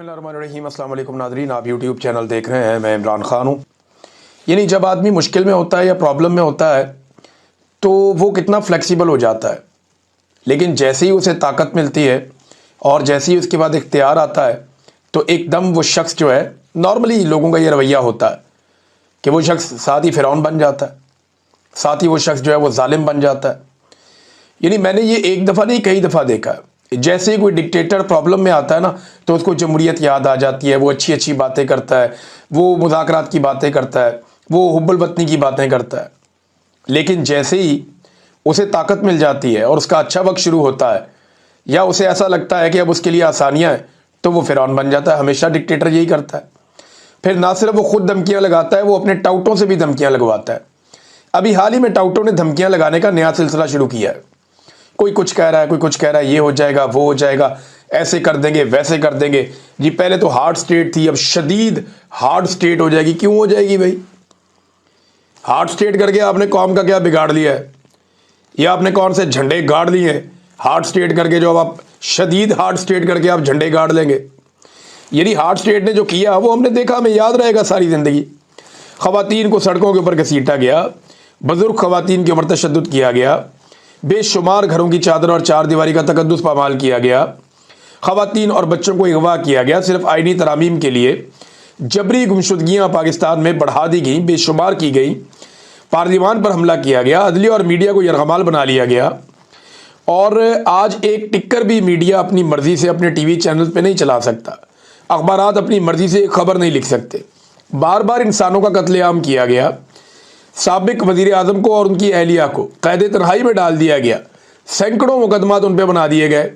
बिस्मिल्लाहिर्रहमानिर्रहीम। अस्सलाम वालेकुम नाज़रीन, आप यूट्यूब चैनल देख रहे हैं। मैं इमरान ख़ान हूँ। यानी जब आदमी मुश्किल में होता है या प्रॉब्लम में होता है तो वो कितना फ्लेक्सिबल हो जाता है, लेकिन जैसे ही उसे ताकत मिलती है और जैसे ही उसके बाद इख्तियार आता है तो एकदम वो शख्स जो है, नॉर्मली लोगों का ये रवैया होता है कि वो शख्स साथ ही फ़िरौन बन जाता है, साथ ही वो शख्स जो है वो जालिम बन जाता है। यानी मैंने ये एक दफ़ा नहीं कई दफ़ा देखा है। जैसे ही कोई डिक्टेटर प्रॉब्लम में आता है ना तो उसको जमहूरियत याद आ जाती है, वो अच्छी अच्छी बातें करता है, वो मुज़ाकरात की बातें करता है, वो हुब्बुल वतनी की बातें करता है। लेकिन जैसे ही उसे ताकत मिल जाती है और उसका अच्छा वक्त शुरू होता है या उसे ऐसा लगता है कि अब उसके लिए आसानियाँ हैं तो वो फ़िरौन बन जाता है। हमेशा डिक्टेटर यही करता है। फिर ना सिर्फ वो खुद धमकियाँ लगाता है, वो अपने टाउटों से भी धमकियाँ लगवाता है। अभी हाल ही में टाउटों ने धमकियाँ लगाने का नया सिलसिला शुरू किया है। कोई कुछ कह रहा है, कोई कुछ कह रहा है, ये हो जाएगा, वो हो जाएगा, ऐसे कर देंगे, वैसे कर देंगे जी। पहले तो हार्ड स्टेट थी, अब शदीद हार्ड स्टेट हो जाएगी। क्यों हो जाएगी भाई? हार्ड स्टेट करके आपने कौम का क्या बिगाड़ लिया है? या आपने कौन से झंडे गाड़ लिए हैं हार्ड स्टेट करके, जो अब आप शदीद हार्ड स्टेट करके आप झंडे गाड़ लेंगे? यानी हार्ड स्टेट ने जो किया वो हमने देखा, हमें याद रहेगा सारी ज़िंदगी। ख़वातीन को सड़कों के ऊपर घसीटा गया, बुजुर्ग ख़वातीन के ऊपर तशद्दुद किया गया, बेशुमार घरों की चादर और चार दीवारी का तकद्दुस पामाल किया गया, ख़वातीन और बच्चों को अगवा किया गया सिर्फ आइनी तरामीम के लिए। जबरी गुमशुदगियाँ पाकिस्तान में बढ़ा दी गई, बेशुमार की गई। पार्लिमान पर हमला किया गया, अदलिया और मीडिया को यरगमाल बना लिया गया। और आज एक टिक्कर भी मीडिया अपनी मर्ज़ी से अपने टीवी चैनल पे नहीं चला सकता, अखबारात अपनी मर्ज़ी से एक खबर नहीं लिख सकते। बार बार इंसानों का कत्लेआम किया गया। साबिक वज़ीर आज़म को और उनकी अहलिया को क़ैद तन्हाई में डाल दिया गया। सैकड़ों मुकदमात उन पर बना दिए गए।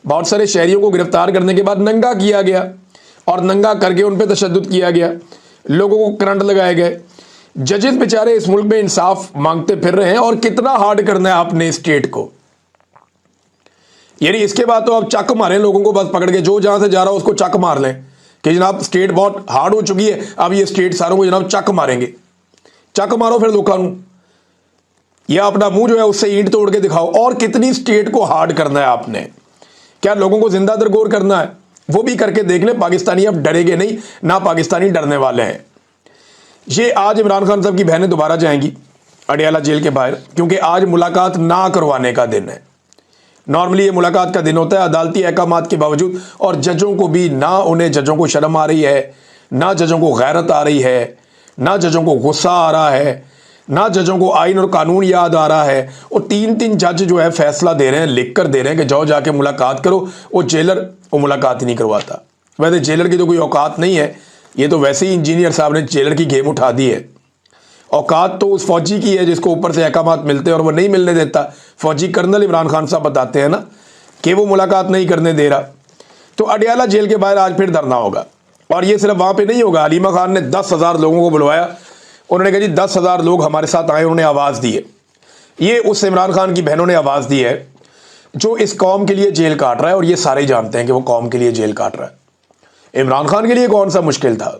बहुत सारे शहरियों को गिरफ्तार करने के बाद नंगा किया गया और नंगा करके उन पर तशद्दुद किया गया। लोगों को करंट लगाए गए। जजेस बेचारे इस मुल्क में इंसाफ मांगते फिर रहे हैं। और कितना हार्ड करना है आपने स्टेट को? यानी इसके बाद तो आप चक मारें लोगों को, बस पकड़ के जो जहां से जा रहा हो उसको चक मार लें कि जनाब स्टेट बहुत हार्ड हो चुकी है, अब ये स्टेट सारों को जनाब चक मारेंगे। चक मारो फिर लोकानू, या अपना मुंह जो है उससे ईंट तोड़ के दिखाओ। और कितनी स्टेट को हार्ड करना है आपने? क्या लोगों को जिंदा दरगोर करना है? वो भी करके देख लें। पाकिस्तानी अब डरेंगे नहीं, ना पाकिस्तानी डरने वाले हैं। ये आज इमरान खान साहब की बहनें दोबारा जाएंगी अडियाला जेल के बाहर, क्योंकि आज मुलाकात ना करवाने का दिन है। नॉर्मली ये मुलाकात का दिन होता है अदालती अहकामात के बावजूद, और जजों को भी ना, उन्हें जजों को शर्म आ रही है, ना जजों को गैरत आ रही है, ना जजों को गुस्सा आ रहा है, ना जजों को आइन और कानून याद आ रहा है। और तीन तीन जज जो है फैसला दे रहे हैं, लिख कर दे रहे हैं कि जाओ जाके मुलाकात करो। वो जेलर वो मुलाकात ही नहीं करवाता। वैसे जेलर की तो कोई औकात नहीं है, ये तो वैसे ही इंजीनियर साहब ने जेलर की गेम उठा दी है। औकात तो उस फौजी की है जिसको ऊपर से अहकामात मिलते हैं और वो नहीं मिलने देता। फौजी कर्नल इमरान खान साहब बताते हैं ना कि वो मुलाकात नहीं करने दे रहा। तो अडियाला जेल के बाहर आज फिर धरना होगा। और ये सिर्फ वहाँ पे नहीं होगा। हलीमा खान ने 10,000 लोगों को बुलवाया। उन्होंने कहा जी 10,000 लोग हमारे साथ आए, उन्होंने आवाज़ दी है। ये उस इमरान खान की बहनों ने आवाज़ दी है जो इस कौम के लिए जेल काट रहा है। और ये सारे ही जानते हैं कि वो कौम के लिए जेल काट रहा है। इमरान खान के लिए कौन सा मुश्किल था?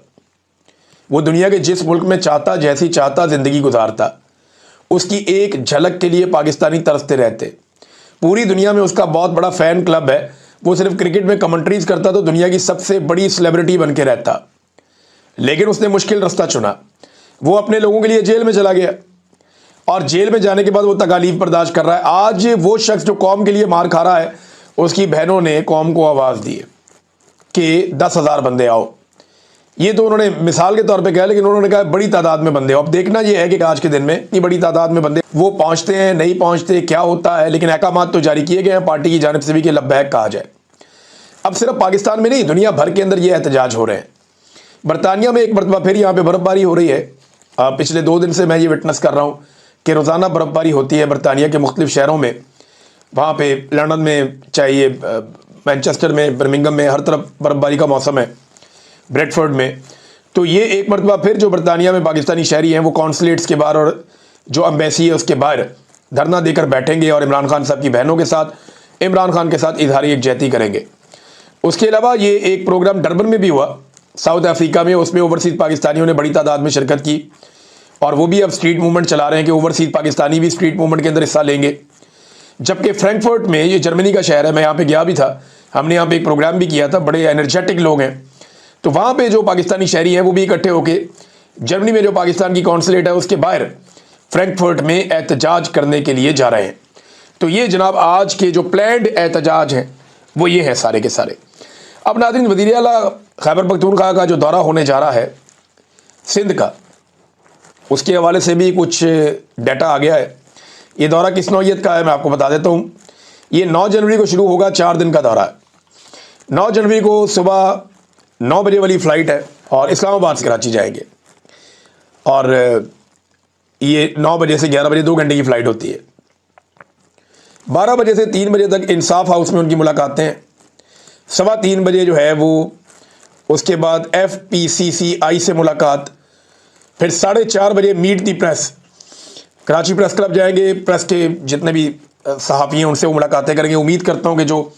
वो दुनिया के जिस मुल्क में चाहता, जैसी चाहता ज़िंदगी गुजारता। उसकी एक झलक के लिए पाकिस्तानी तरसते रहते। पूरी दुनिया में उसका बहुत बड़ा फ़ैन क्लब है। वो सिर्फ क्रिकेट में कमेंट्रीज करता तो दुनिया की सबसे बड़ी सेलिब्रिटी बन के रहता, लेकिन उसने मुश्किल रास्ता चुना। वो अपने लोगों के लिए जेल में चला गया और जेल में जाने के बाद वो तकालीफ बर्दाश्त कर रहा है। आज वो शख्स जो कौम के लिए मार खा रहा है, उसकी बहनों ने कौम को आवाज़ दी है कि 10,000 बंदे आओ। ये तो उन्होंने मिसाल के तौर पे कहा, लेकिन उन्होंने कहा बड़ी तादाद में बंदे हो। अब देखना ये है कि आज के दिन में इतनी बड़ी तादाद में बंदे वो पहुंचते हैं, नहीं पहुंचते, क्या होता है। लेकिन अहकामात तो जारी किए गए हैं पार्टी की जानिब से भी कि लब्बैक कहा जाए। अब सिर्फ पाकिस्तान में नहीं, दुनिया भर के अंदर ये एहतजाज हो रहे हैं। बरतानिया में एक मरतबा फिर यहाँ पे बर्फबारी हो रही है। पिछले 2 दिन से मैं ये विटनेस कर रहा हूँ कि रोज़ाना बर्फबारी होती है बरतानिया के मुख्तलिफ शहरों में। वहाँ पे लंदन में चाहिए, मैनचेस्टर में, बर्मिंघम में, हर तरफ बर्फबारी का मौसम है, ब्रेडफोर्ड में। तो ये एक मरतबा फिर जो बरतानिया में पाकिस्तानी शहरी हैं वो कॉन्सुलेट्स के बाहर और जो एम्बेसी है उसके बाहर धरना देकर बैठेंगे और इमरान खान साहब की बहनों के साथ, इमरान खान के साथ इजहार यकजहती करेंगे। उसके अलावा ये एक प्रोग्राम डरबन में भी हुआ, साउथ अफ्रीका में। उसमें ओवरसीज़ पाकिस्तानियों ने बड़ी तादाद में शिरकत की और वो भी अब स्ट्रीट मूवमेंट चला रहे हैं कि ओवरसीज़ पाकिस्तानी भी स्ट्रीट मूवमेंट के अंदर हिस्सा लेंगे। जबकि फ्रैंकफर्ट में, ये जर्मनी का शहर है, मैं यहाँ पे गया भी था, हमने यहाँ पे एक प्रोग्राम भी किया था, बड़े एनर्जेटिक लोग हैं। तो वहाँ पे जो पाकिस्तानी शहरी हैं वो भी इकट्ठे होके जर्मनी में जो पाकिस्तान की कौंसलेट है उसके बाहर फ्रैंकफर्ट में एहतजाज करने के लिए जा रहे हैं। तो ये जनाब आज के जो प्लान्ड एहतजाज हैं वो ये हैं सारे के सारे। अब नाज़रीन, वज़ीर आला खैबर पख्तूनख्वा का जो दौरा होने जा रहा है सिंध का, उसके हवाले से भी कुछ डाटा आ गया है। ये दौरा किस नौइयत का है मैं आपको बता देता हूँ। ये 9 जनवरी को शुरू होगा, 4 दिन का दौरा है। 9 जनवरी को सुबह 9 बजे वाली फ़्लाइट है और इस्लामाबाद से कराची जाएंगे, और ये 9 बजे से 11 बजे 2 घंटे की फ़्लाइट होती है। 12 बजे से 3 बजे तक इंसाफ हाउस में उनकी मुलाकातें हैं। 3:15 बजे जो है वो उसके बाद FPCCI से मुलाकात, फिर 4:30 बजे मीट दी प्रेस, कराची प्रेस क्लब जाएंगे। प्रेस के जितने भी सहाफ़ी हैं उनसे वो मुलाकातें करेंगे। उम्मीद करता हूँ कि जो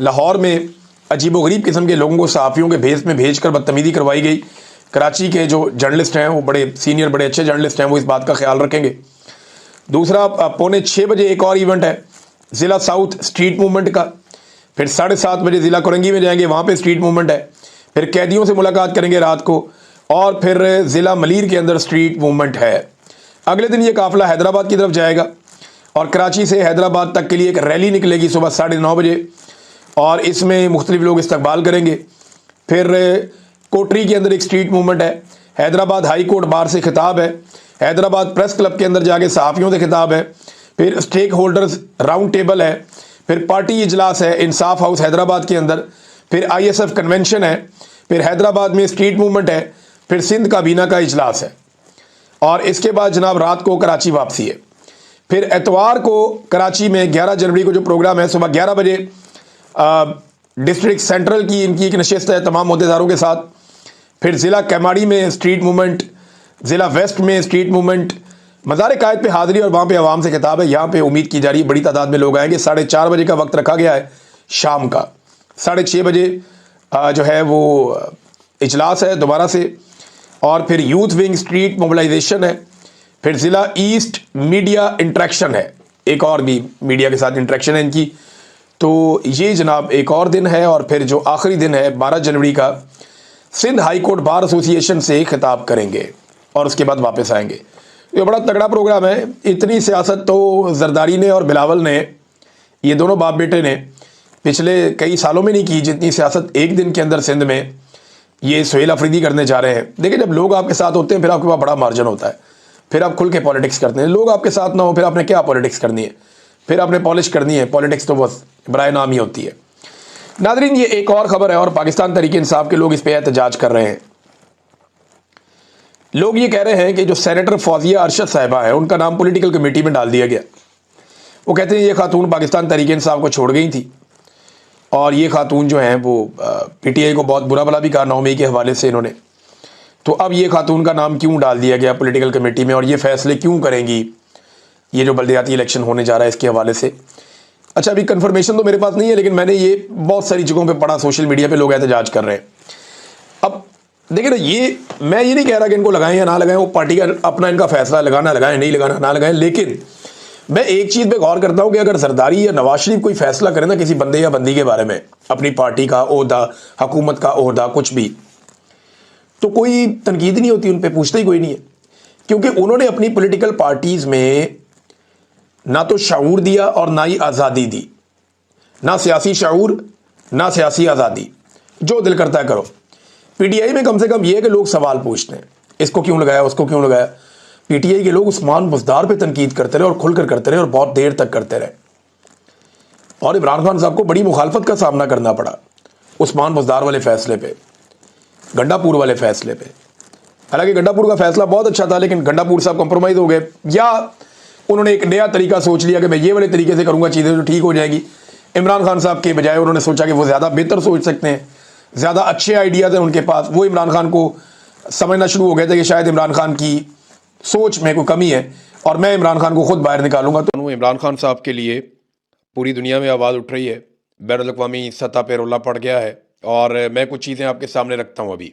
लाहौर में अजीबोगरीब किस्म के लोगों को सहाफ़ियों के भेस में भेज कर बदतमीज़ी करवाई गई, कराची के जो जर्नलिस्ट हैं वो बड़े सीनियर, बड़े अच्छे जर्नलिस्ट हैं, वो इस बात का ख्याल रखेंगे। दूसरा, 5:45 बजे एक और इवेंट है ज़िला साउथ स्ट्रीट मूवमेंट का। फिर 7:30 बजे ज़िला कोरंगी में जाएंगे, वहाँ पे स्ट्रीट मूवमेंट है। फिर कैदियों से मुलाकात करेंगे रात को, और फिर ज़िला मलीर के अंदर स्ट्रीट मूवमेंट है। अगले दिन ये काफ़िला हैदराबाद की तरफ जाएगा और कराची से हैदराबाद तक के लिए एक रैली निकलेगी सुबह 9:30 बजे, और इसमें मुख्तलिफ लोग इस्तकबाल करेंगे। फिर कोटरी के अंदर एक स्ट्रीट मूवमेंट है, हैदराबाद हाई कोर्ट बार से खिताब है, हैदराबाद प्रेस क्लब के अंदर जाके सहाफ़ियों से खिताब है, फिर स्टेक होल्डर्स राउंड टेबल है, फिर पार्टी इजलास है इंसाफ हाउस हैदराबाद के अंदर, फिर ISF कन्वेंशन है, फिर हैदराबाद में स्ट्रीट मूवमेंट है, फिर सिंध काबीना का इजलास है, और इसके बाद जनाब रात को कराची वापसी है। फिर एतवार को कराची में 11 जनवरी को जो प्रोग्राम है सुबह 11 बजे डिस्ट्रिक्ट सेंट्रल की इनकी एक नशस्त है तमाम अहदेदारों के साथ। फिर ज़िला कैमाड़ी में स्ट्रीट मूवमेंट, ज़िला वेस्ट में स्ट्रीट मूवमेंट, मज़ार कायद पे हाज़िरी और वहाँ पे आवाम से खिताब है। यहाँ पे उम्मीद की जा रही है बड़ी तादाद में लोग आएंगे। 4:30 बजे का वक्त रखा गया है शाम का। 6:30 बजे जो है वो इजलास है दोबारा से, और फिर यूथ विंग स्ट्रीट मोबिलाइजेशन है। फिर ज़िला ईस्ट मीडिया इंट्रैक्शन है, एक और भी मीडिया के साथ इंट्रैक्शन है इनकी। तो ये जनाब एक और दिन है, और फिर जो आखिरी दिन है 12 जनवरी का Sindh high court bar association से खिताब करेंगे और उसके बाद वापस आएंगे। ये बड़ा तगड़ा प्रोग्राम है। इतनी सियासत तो जरदारी ने और बिलावल ने, ये दोनों बाप बेटे ने पिछले कई सालों में नहीं की जितनी सियासत एक दिन के अंदर सिंध में ये सुहेल अफरीदी करने जा रहे हैं। देखिए, जब लोग आपके साथ होते हैं फिर आपके पास बड़ा मार्जिन होता है, फिर आप खुल के पॉलिटिक्स करते हैं। लोग आपके साथ ना हो फिर आपने क्या पॉलिटिक्स करनी है, फिर आपने पॉलिश करनी है। पॉलिटिक्स तो बस बराए नाम ही होती है। नादरीन, ये एक और खबर है, और पाकिस्तान तहरीक इंसाफ के लोग इस पर एहतजाज कर रहे हैं। लोग ये कह रहे हैं कि जो सेनेटर फौजिया अरशद साहिबा है उनका नाम पॉलिटिकल कमेटी में डाल दिया गया। वो कहते हैं ये खातून पाकिस्तान तहरीक इंसाफ को छोड़ गई थी, और ये खातून जो हैं वो PTI को बहुत बुरा भला भी कहा 9 मई के हवाले से इन्होंने। तो अब ये खातून का नाम क्यों डाल दिया गया पॉलिटिकल कमेटी में, और ये फैसले क्यों करेंगी ये जो बल्दियाती इलेक्शन होने जा रहा है इसके हवाले से। अच्छा, अभी कंफर्मेशन तो मेरे पास नहीं है, लेकिन मैंने ये बहुत सारी जगहों पे पढ़ा, सोशल मीडिया पे लोग एहतजाज कर रहे हैं। अब देखिए ना, ये मैं ये नहीं कह रहा कि इनको लगाएं या ना लगाएं, वो पार्टी का अपना इनका फैसला, लगाना लगाएं, नहीं लगाना ना लगाएं। लेकिन मैं एक चीज़ पे गौर करता हूँ कि अगर जरदारी या नवाज शरीफ कोई फैसला करें ना किसी बंदे या बंदी के बारे में, अपनी पार्टी का ओहदा, हुकूमत का ओहदा, कुछ भी, तो कोई तनकीद नहीं होती, उन पर पूछता ही कोई नहीं है, क्योंकि उन्होंने अपनी पॉलिटिकल पार्टीज़ में ना तो शऊर दिया और ना ही आज़ादी दी, ना सियासी शऊर ना सियासी आज़ादी। जो दिल करता है करो। PTI में कम से कम ये है कि लोग सवाल पूछते हैं, इसको क्यों लगाया, उसको क्यों लगाया। PTI के लोग उस्मान बुज़दार पे तनकीद करते रहे और खुलकर करते रहे और बहुत देर तक करते रहे, और इमरान खान साहब को बड़ी मुखालफत का सामना करना पड़ा उस्मान बुज़दार वाले फैसले पे, गंडापुर वाले फैसले पे। हालांकि गंडापुर का फैसला बहुत अच्छा था, लेकिन गंडापुर साहब कॉम्प्रोमाइज़ हो गए, या उन्होंने एक नया तरीका सोच लिया कि मैं ये वाले तरीके से करूँगा चीज़ें तो ठीक हो जाएगी। इमरान खान साहब के बजाय उन्होंने सोचा कि वो ज़्यादा बेहतर सोच सकते हैं, ज़्यादा अच्छे आइडियाज़ हैं उनके पास। वो इमरान खान को समझना शुरू हो गए थे कि शायद इमरान खान की सोच में कोई कमी है और मैं इमरान खान को खुद बाहर निकालूंगा। तो इमरान खान साहब के लिए पूरी दुनिया में आवाज़ उठ रही है, बैनुल-अक़वामी सतह पर रोला पड़ गया है, और मैं कुछ चीज़ें आपके सामने रखता हूँ अभी।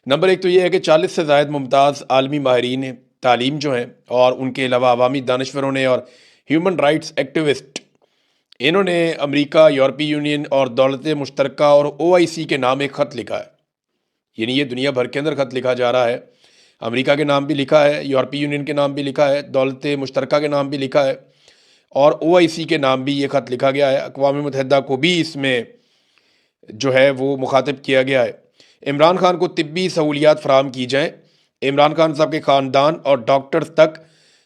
नंबर 1 तो ये है कि 40 से ज़ायद मुमताज़ आलमी माहिरीन तालीम जो हैं, और उनके अलावा अवामी दानिश्वरों ने और ह्यूमन राइट्स एक्टिविस्ट انہوں نے امریکہ، یورپی یونین اور دولت مشترکہ اور OIC کے نام ایک خط لکھا ہے. یعنی یہ دنیا بھر کے اندر خط لکھا جا رہا ہے. امریکہ کے نام بھی لکھا ہے، یورپی یونین کے نام بھی لکھا ہے، دولت مشترکہ کے نام بھی لکھا ہے، اور OIC کے نام بھی یہ خط لکھا گیا ہے. اقوام متحدہ کو بھی اس میں جو ہے وہ مخاطب کیا گیا ہے. عمران خان کو طبی سہولیات فراہم کی جائیں، عمران خان صاحب کے خاندان اور ڈاکٹرز تک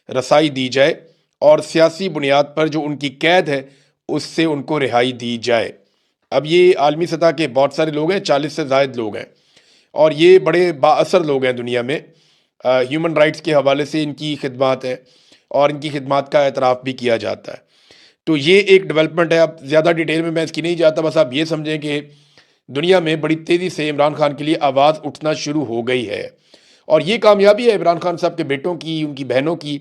رسائی دی جائے، اور سیاسی بنیاد پر جو ان کی قید ہے اس سے ان کو رہائی دی جائے. اب یہ عالمی سطح کے بہت سارے لوگ ہیں، 40 سے زائد لوگ ہیں، اور یہ بڑے با اثر لوگ ہیں دنیا میں. ہیومن رائٹس کے حوالے سے ان کی خدمات ہیں اور ان کی خدمات کا اعتراف بھی کیا جاتا ہے. تو یہ ایک ڈیولپمنٹ ہے. اب زیادہ ڈیٹیل میں اس کی نہیں جاتا، بس آپ یہ سمجھیں کہ دنیا میں بڑی تیزی سے عمران خان کے لیے آواز اٹھنا شروع ہو گئی ہے، اور یہ کامیابی ہے عمران خان صاحب کے بیٹوں کی، ان کی بہنوں کی،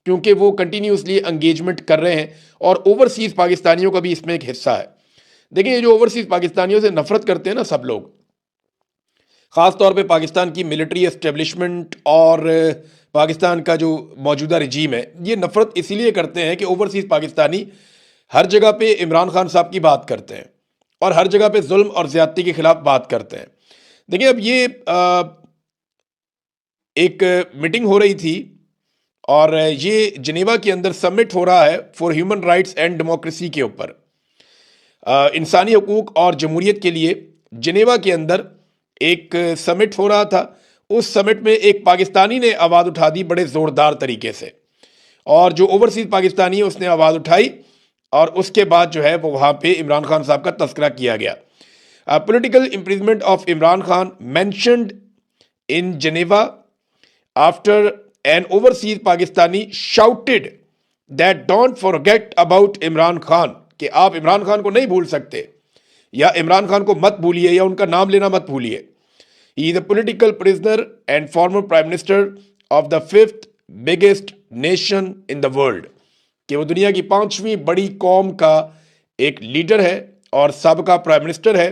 کیونکہ وہ کنٹینیوسلی انگیجمنٹ کر رہے ہیں، اور اوورسیز پاکستانیوں کا بھی اس میں ایک حصہ ہے. دیکھیں، یہ جو اوورسیز پاکستانیوں سے نفرت کرتے ہیں نا سب لوگ، خاص طور پہ پاکستان کی ملٹری اسٹیبلشمنٹ اور پاکستان کا جو موجودہ رجیم ہے، یہ نفرت اسی لیے کرتے ہیں کہ اوورسیز پاکستانی ہر جگہ پہ عمران خان صاحب کی بات کرتے ہیں اور ہر جگہ پہ ظلم اور زیادتی کے خلاف بات کرتے ہیں. دیکھیں، اب یہ ایک میٹنگ ہو رہی تھی، اور یہ جنیوا کے اندر سمٹ ہو رہا ہے for human rights and democracy کے اوپر، انسانی حقوق اور جمہوریت کے لیے. جنیوا کے اندر ایک سمٹ ہو رہا تھا. اس سمٹ میں ایک پاکستانی نے آواز اٹھا دی بڑے زوردار طریقے سے، اور جو اوورسیز پاکستانی ہے اس نے آواز اٹھائی، اور اس کے بعد جو ہے وہ وہاں پہ عمران خان صاحب کا تذکرہ کیا گیا. Political imprisonment of Imran Khan mentioned in Geneva after an overseas Pakistani shouted that don't forget about Imran Khan, کہ آپ عمران خان کو نہیں بھول سکتے، یا عمران خان کو مت بھولیے، یا ان کا نام لینا مت بھولیے. He is a political prisoner and former prime minister of the fifth biggest nation in the world. کہ وہ دنیا کی 5ویں بڑی قوم کا ایک لیڈر ہے اور سابقہ پرائم منسٹر ہے،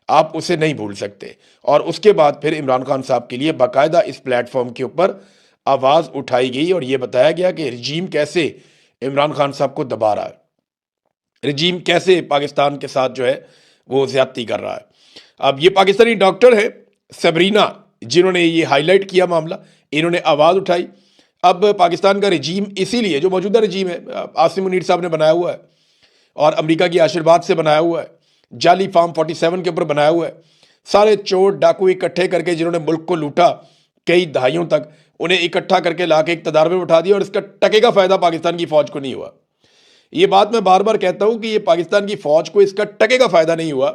آپ اسے نہیں بھول سکتے. اور اس کے بعد پھر عمران خان صاحب کے لیے باقاعدہ اس پلیٹ فارم کے اوپر آواز اٹھائی گئی، اور یہ بتایا گیا کہ رجیم کیسے عمران خان صاحب کو دبا رہا ہے، رجیم کیسے پاکستان کے ساتھ جو ہے وہ زیادتی کر رہا ہے. اب یہ پاکستانی ڈاکٹر ہے سبرینا، جنہوں نے یہ ہائی لائٹ کیا معاملہ، انہوں نے آواز اٹھائی. اب پاکستان کا رجیم اسی لیے جو موجودہ رجیم ہے، عاصم منیر صاحب نے بنایا ہوا ہے، اور امریکہ کی آشیرواد سے بنایا ہوا ہے، جعلی فارم 47 کے اوپر بنایا ہوا ہے. سارے چور ڈاکو اکٹھے کر کے جنہوں نے ملک کو لوٹا کئی دہائیوں تک، انہیں اکٹھا کر کے لا کے اقتدار میں اٹھا دیا، اور اس کا ٹکے کا فائدہ پاکستان کی فوج کو نہیں ہوا. یہ بات میں بار بار کہتا ہوں کہ یہ پاکستان کی فوج کو اس کا ٹکے کا فائدہ نہیں ہوا،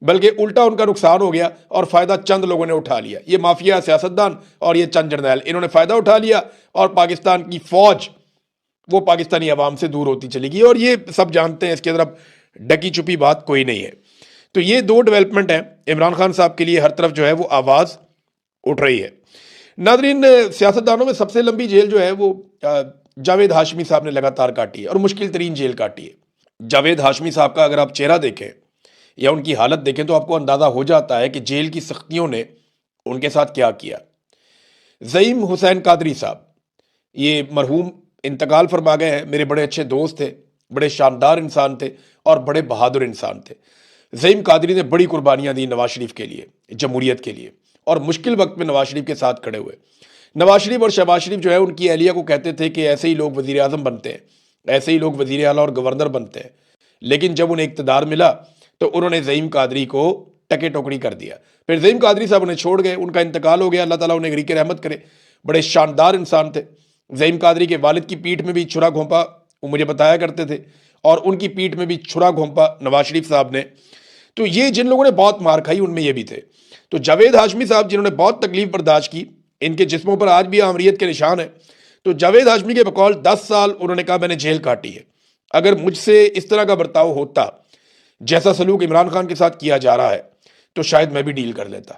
بلکہ الٹا ان کا نقصان ہو گیا، اور فائدہ چند لوگوں نے اٹھا لیا. یہ مافیا سیاستدان اور یہ چند جرنیل، انہوں نے فائدہ اٹھا لیا، اور پاکستان کی فوج وہ پاکستانی عوام سے دور ہوتی چلی گئی. اور یہ سب جانتے ہیں، اس کے اندر اب ڈکی چھپی بات کوئی نہیں ہے. تو یہ دو ڈیولپمنٹ ہیں عمران خان صاحب کے لیے، ہر طرف جو ہے وہ آواز اٹھ رہی ہے. ناظرین، سیاستدانوں میں سب سے لمبی جیل جو ہے وہ جاوید ہاشمی صاحب نے لگاتار کاٹی ہے، اور مشکل ترین جیل کاٹی ہے. جاوید ہاشمی صاحب کا اگر آپ چہرہ دیکھیں یا ان کی حالت دیکھیں تو آپ کو اندازہ ہو جاتا ہے کہ جیل کی سختیوں نے ان کے ساتھ کیا کیا. زعیم حسین قادری صاحب، یہ مرحوم انتقال فرما گئے ہیں، میرے بڑے اچھے دوست تھے، بڑے شاندار انسان تھے اور بڑے بہادر انسان تھے. زعیم قادری نے بڑی قربانیاں دی نواز شریف کے لیے، جمہوریت کے لیے، اور مشکل وقت میں نواز شریف کے ساتھ کھڑے ہوئے. نواز شریف اور شہباز شریف جو ہے ان کی اہلیہ کو کہتے تھے کہ ایسے ہی لوگ وزیر اعظم بنتے ہیں، ایسے ہی لوگ وزیر اعلیٰ اور گورنر بنتے ہیں. لیکن جب انہیں اقتدار ملا تو انہوں نے زعیم قادری کو ٹکے ٹوکری کر دیا. پھر زعیم قادری صاحب انہیں چھوڑ گئے، ان کا انتقال ہو گیا، اللہ تعالیٰ انہیں غریق رحمت کرے. بڑے شاندار انسان تھے. زعیم قادری کے والد کی پیٹھ میں بھی چھرا گھونپا وہ مجھے بتایا کرتے تھے، اور ان کی پیٹھ میں بھی چھرا گھونپا نواز شریف صاحب نے. تو یہ جن لوگوں نے بہت مار کھائی ان میں یہ بھی تھے. تو جاوید ہاشمی صاحب جنہوں نے بہت تکلیف برداشت کی، ان کے جسموں پر آج بھی آمریت کے نشان ہیں. تو جاوید ہاشمی کے بقول 10 سال انہوں نے کہا میں نے جیل کاٹی ہے. اگر مجھ سے اس طرح کا برتاؤ ہوتا جیسا سلوک عمران خان کے ساتھ کیا جا رہا ہے تو شاید میں بھی ڈیل کر لیتا.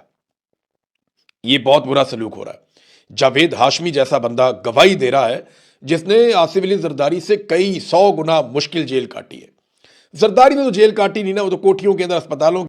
یہ بہت برا سلوک ہو رہا ہے. جاوید ہاشمی جیسا بندہ گواہی دے رہا ہے جس نے آصف علی زرداری سے کئی 100 گنا مشکل جیل کاٹی ہے. زرداری نے تو جیل کاٹی نہیں نا، وہ تو کوٹھیوں کے اندر، اسپتالوں